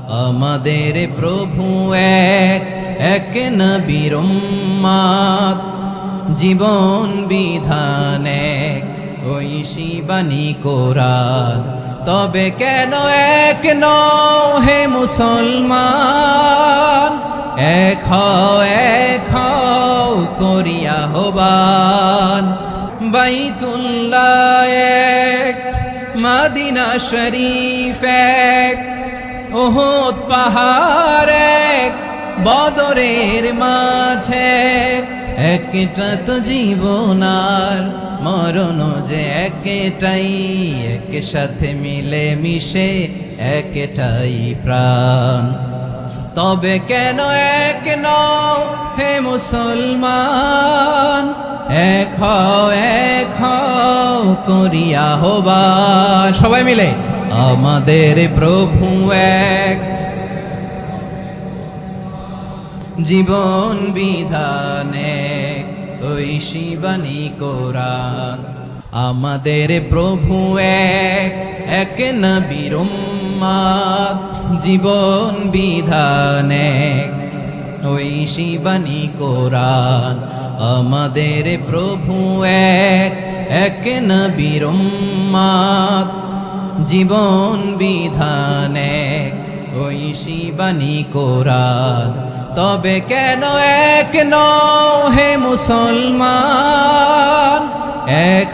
আমাদের প্রভু এক, এক নবীর উম্মত, জীবন বিধান এক, ঐশী বাণী কোরআন। তবে কেন এক নও হে মুসলমান, এক হও করিয়া আহ্বান। বাইতুল্লাহ এক, মদিনা শরীফ এক, উহুদ পাহাড় এক, বদরের মাঠে একটা তো জীবন আর মরণ যে একটাই, একসাথে মিলে মিশে একটাই প্রাণ। তবে কেন এক নও হে মুসলমান, এক হও করিয়া আহ্বান। সবাই মিলে আমাদের প্রভু এক, জীবন বিধান এক, ঐশী বাণী কোরআন। আমাদের প্রভু এক, এক নবীর উম্মত, জীবন বিধান এক, ঐশী বাণী কোরআন। আমাদের প্রভু এক, এক নবীর উম্মত, জীবন বিধান এক, ঐশী বাণী কোরআন। তবে কেন এক নও হে মুসলমান, এক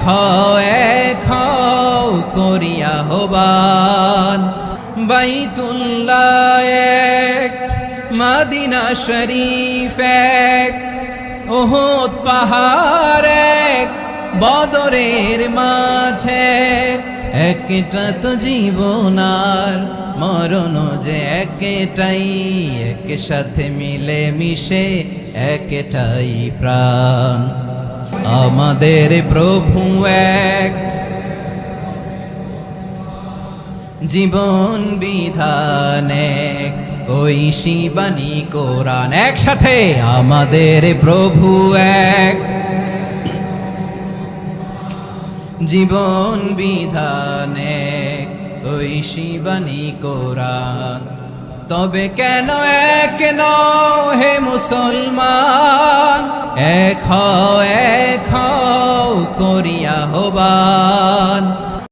হও করিয়া আহ্বান। বাইতুল্লাহ এক, মদিনা শরীফ এক, উহুদ পাহাড় এক, বদরের মাঠে একটা তো জীবন আর মরণ যে একটাই, একসাথে মিলে মিশে একটাই প্রাণ। আমাদের প্রভু এক, জীবন বিধান এক, ঐশী বাণী কোরআন। একসাথে আমাদের প্রভু এক, জীবন বিধান এক, ঐশী বাণী কোরআন। তবে কেন এক নও হে মুসলমান, এক হও করিয়া আহ্বান।